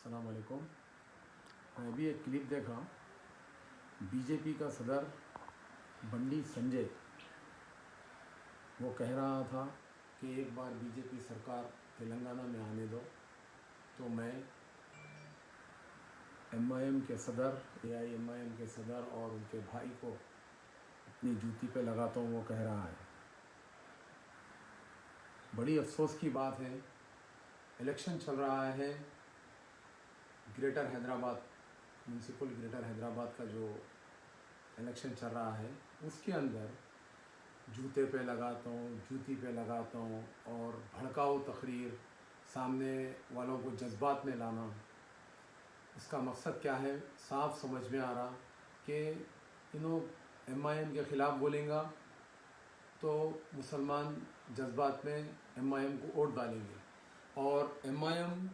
अस्सलाम वालेकुम। मैं अभी एक क्लिप देखा। बीजेपी का सदर बंडी संजय वो कह रहा था कि एक बार बीजेपी सरकार तेलंगाना में आने दो तो मैं एमआईएम के सदर एआईएमआईएम के सदर और उनके भाई को अपनी जूती पे लगाता हूँ। वो कह रहा है। बड़ी अफसोस की बात है, इलेक्शन चल रहा है greater Hyderabad, municipal greater Hyderabad का जो इलेक्शन चल रहा है उसके अंदर जूते पे लगाता हूँ, जूती पे लगाता हूँ और भड़काऊ तकरीर, सामने वालों को जज्बात में लाना, इसका मकसद क्या है साफ समझ में आ रहा कि इन्हों एमआईएम के ख़िलाफ़ बोलेंगे तो मुसलमान जज्बात में एमआईएम को वोट डालेंगे और एमआईएम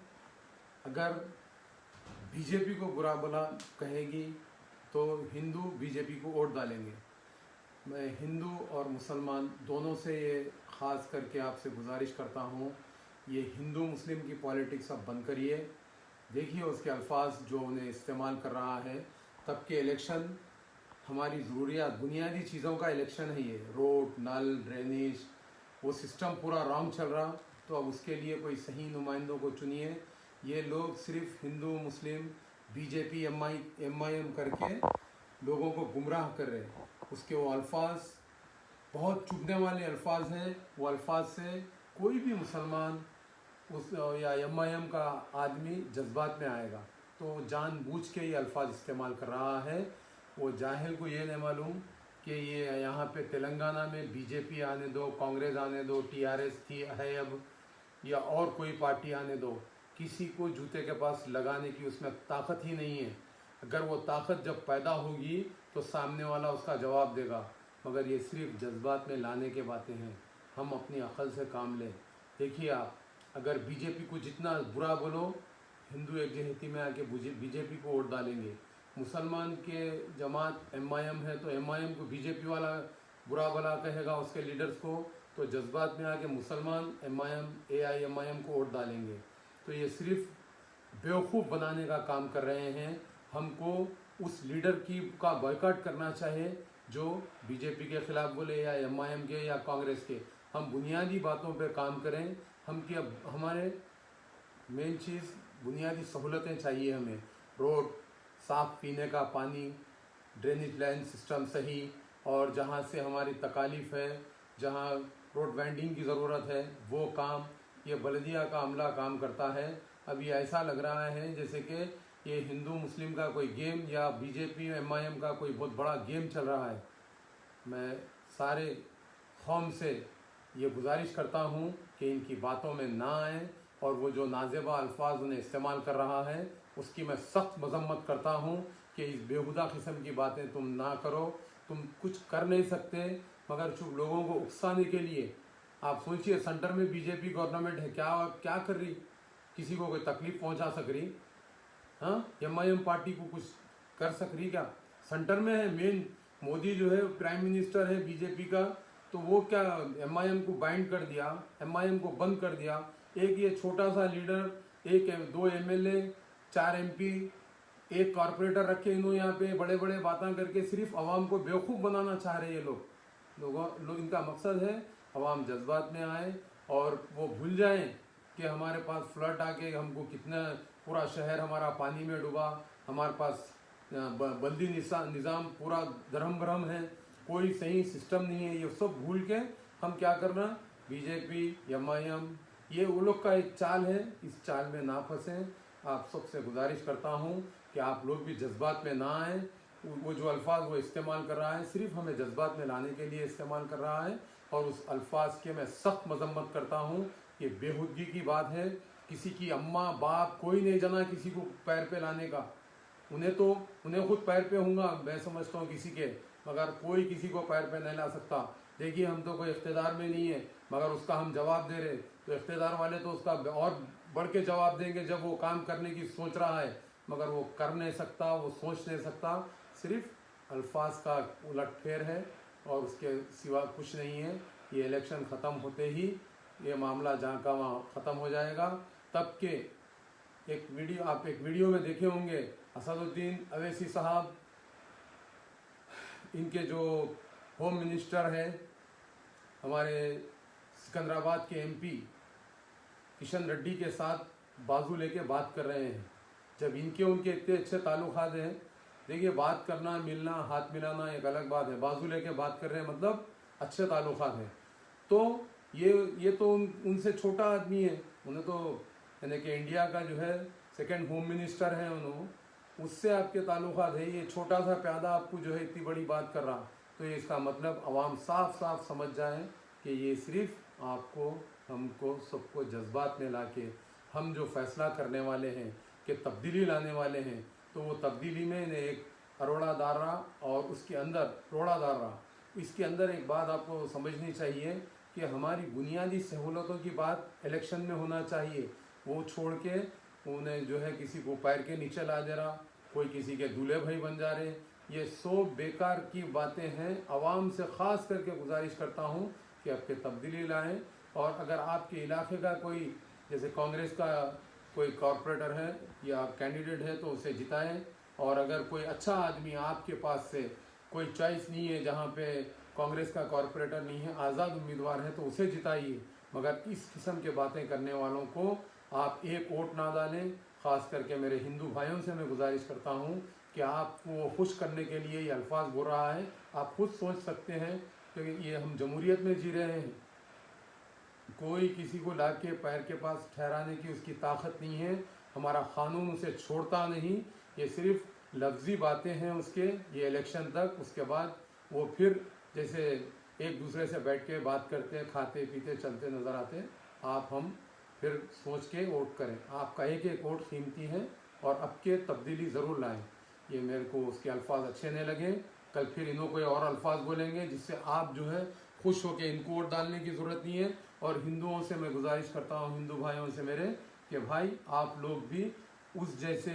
अगर बीजेपी को बुरा भला कहेगी तो हिंदू बीजेपी को वोट डालेंगे। मैं हिंदू और मुसलमान दोनों से ये ख़ास करके आपसे गुजारिश करता हूँ, ये हिंदू मुस्लिम की पॉलिटिक्स अब बंद करिए। देखिए उसके अल्फाज जो उन्हें इस्तेमाल कर रहा है। तब के इलेक्शन हमारी ज़रूरियात, बुनियादी चीज़ों का इलेक्शन है ये, रोड, नल, ड्रेनेज, वो सिस्टम पूरा रॉन्ग चल रहा। तो अब उसके लिए कोई सही नुमाइंदों को चुनिए। ये लोग सिर्फ हिंदू मुस्लिम बीजेपी एमआईएम करके लोगों को गुमराह कर रहे हैं। उसके वो अल्फाज बहुत चुभने वाले अल्फाज हैं। वो अल्फाज से कोई भी मुसलमान उस या एमआईएम का आदमी जज्बात में आएगा। तो जानबूझ के ये अल्फाज इस्तेमाल कर रहा है। वो जाहिल को ये नहीं मालूम कि ये यहाँ पे तेलंगाना में बीजेपी आने दो, कांग्रेस आने दो, टीआरएस थी है अब, या और कोई पार्टी आने दो, किसी को जूते के पास लगाने की उसमें ताकत ही नहीं है। अगर वो ताकत जब पैदा होगी तो सामने वाला उसका जवाब देगा। मगर ये सिर्फ जज्बात में लाने के बातें हैं। हम अपनी अकल से काम लें। देखिए आप अगर बीजेपी को जितना बुरा बोलो, हिंदू एकजहती में आके बीजेपी को वोट डालेंगे। मुसलमान के जमात एमआईएम है तो एमआईएम को बीजेपी वाला बुरा भला कहेगा उसके लीडर्स को, तो जज्बात में आके मुसलमान एमआईएम एआईएमआईएम को वोट डालेंगे। तो ये सिर्फ बेवकूफ़ बनाने का काम कर रहे हैं। हमको उस लीडर का बॉयकॉट करना चाहिए जो बीजेपी के ख़िलाफ़ बोले, या एमआईएम के या कांग्रेस के। हम बुनियादी बातों पे काम करें। हम कि अब हमारे मेन चीज़ बुनियादी सहूलतें चाहिए हमें। रोड, साफ़ पीने का पानी, ड्रेनेज लाइन सिस्टम सही, और जहाँ से हमारी तकालीफ है, जहाँ रोड वाइंडिंग की ज़रूरत है वो काम ये बल्दिया का अमला काम करता है। अभी ऐसा लग रहा है जैसे कि ये हिंदू मुस्लिम का कोई गेम या बीजेपी एमआईएम का कोई बहुत बड़ा गेम चल रहा है। मैं सारे कौम से ये गुजारिश करता हूँ कि इनकी बातों में ना आए, और वो जो नाजेबा अल्फाज उन्हें इस्तेमाल कर रहा है उसकी मैं सख्त मजम्मत करता हूँ कि इस बेहुदा किस्म की बातें तुम ना करो। तुम कुछ कर नहीं सकते मगर चुप लोगों को उकसाने के लिए। आप सोचिए सेंटर में बीजेपी गवर्नमेंट है, क्या क्या कर रही, किसी को कोई तकलीफ पहुंचा सक रही? हाँ, एमआईएम पार्टी को कुछ कर सक रही क्या? सेंटर में है मेन मोदी जो है प्राइम मिनिस्टर है बीजेपी का, तो वो क्या एमआईएम को बाइंड कर दिया, एमआईएम को बंद कर दिया। एक ये छोटा सा लीडर, एक दो एमएलए, 4 एमपी, एक कॉरपोरेटर रखे इन्होंने यहाँ पे बड़े बड़े बातें करके सिर्फ अवाम को बेवकूफ़ बनाना चाह रहे हैं ये लोग। इनका मकसद है अवाम जज्बात में आए और वो भूल जाएं कि हमारे पास फ्लड आके हमको कितना पूरा शहर हमारा पानी में डूबा, हमारे पास बल्दी निज़ाम पूरा दरहम भरम है, कोई सही सिस्टम नहीं है। ये सब भूल के हम क्या करना, बीजेपी एमआईएम ये वो लोग का एक चाल है, इस चाल में ना फंसें। आप सबसे गुजारिश करता हूँ कि आप लोग भी जज्बात में ना आए। वो जो अल्फाज वो इस्तेमाल कर रहा है सिर्फ हमें जज्बात में लाने के लिए इस्तेमाल कर रहा है, और उस अल्फाज के मैं सख्त मजम्मत करता हूँ। ये बेहुदगी की बात है। किसी की अम्मा बाप कोई नहीं जाना किसी को पैर पे लाने का। उन्हें खुद पैर पे होंगे मैं समझता हूँ किसी के, मगर कोई किसी को पैर पे नहीं ला सकता। देखिए हम तो कोई इख्तिदार में नहीं है मगर उसका हम जवाब दे रहे, तो इख्तिदार वाले तो उसका और बढ़ के जवाब देंगे जब वो काम करने की सोच रहा है, मगर वो कर नहीं सकता, वो सोच नहीं सकता। सिर्फ अल्फाज का उलटफेर है और उसके सिवा कुछ नहीं है। ये इलेक्शन ख़त्म होते ही ये मामला जहाँ का वहाँ ख़त्म हो जाएगा। तब के एक वीडियो में देखे होंगे, असदुद्दीन अवैसी साहब, इनके जो होम मिनिस्टर है हमारे सिकंदराबाद के एमपी किशन रेड्डी के साथ बाजू लेके बात कर रहे हैं। जब इनके उनके इतने अच्छे ताल्लुकात हैं, देखिए बात करना, मिलना, हाथ मिलाना एक अलग बात है, बाजू लेके बात कर रहे हैं मतलब अच्छे ताल्लुकात हैं। तो ये तो उनसे छोटा आदमी है, उन्हें तो यानी कि इंडिया का जो है सेकंड होम मिनिस्टर है, उन्होंने उससे आपके ताल्लुकात है। ये छोटा सा प्यादा आपको जो है इतनी बड़ी बात कर रहा, तो ये इसका मतलब अवाम साफ साफ समझ जाए कि ये सिर्फ आपको, हमको, सबको जज्बात में लाके हम जो फैसला करने वाले हैं कि तब्दीली लाने वाले हैं, तो वो तब्दीली में ने एक अरोड़ा दार्रा और उसके अंदर रोड़ा दार्रा, इसके अंदर एक बात आपको समझनी चाहिए कि हमारी बुनियादी सहूलतों की बात इलेक्शन में होना चाहिए। वो छोड़ के उन्हें जो है किसी को पैर के नीचे ला दे रहा, कोई किसी के दूल्हे भाई बन जा रहे, ये सब बेकार की बातें हैं। आवाम से ख़ास करके गुजारिश करता हूँ कि आपके तब्दीली लाएं, और अगर आपके इलाके का कोई, जैसे कांग्रेस का कोई कॉरपोरेटर है या कैंडिडेट है तो उसे जिताएं, और अगर कोई अच्छा आदमी आपके पास से कोई चॉइस नहीं है, जहाँ पे कांग्रेस का कॉरपोरेटर नहीं है, आज़ाद उम्मीदवार है, तो उसे जिताइए। मगर इस किस्म के बातें करने वालों को आप एक वोट ना डालें। ख़ास करके मेरे हिंदू भाइयों से मैं गुजारिश करता हूँ कि आपको खुश करने के लिए ये अल्फाज बोल रहा है, आप खुद सोच सकते हैं कि ये हम जमहूरियत में जी रहे हैं, कोई किसी को ला के पैर के पास ठहराने की उसकी ताकत नहीं है, हमारा कानून उसे छोड़ता नहीं। ये सिर्फ लफ्ज़ी बातें हैं उसके, ये इलेक्शन तक, उसके बाद वो फिर जैसे एक दूसरे से बैठ के बात करते, खाते पीते चलते नज़र आते। आप हम फिर सोच के वोट करें, आपका एक एक वोट कीमती है, और अब के तब्दीली ज़रूर लाएं। ये मेरे को उसके अल्फाज अच्छे नहीं लगे, कल फिर इन्हों कोई और अल्फाज बोलेंगे जिससे आप जो है खुश होकर इनको वोट डालने की ज़रूरत नहीं है। और हिंदुओं से मैं गुजारिश करता हूँ, हिंदू भाइयों से मेरे, कि भाई आप लोग भी उस जैसे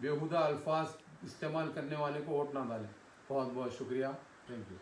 बेहुदा अल्फाज इस्तेमाल करने वाले को वोट ना डालें। बहुत बहुत शुक्रिया, थैंक यू।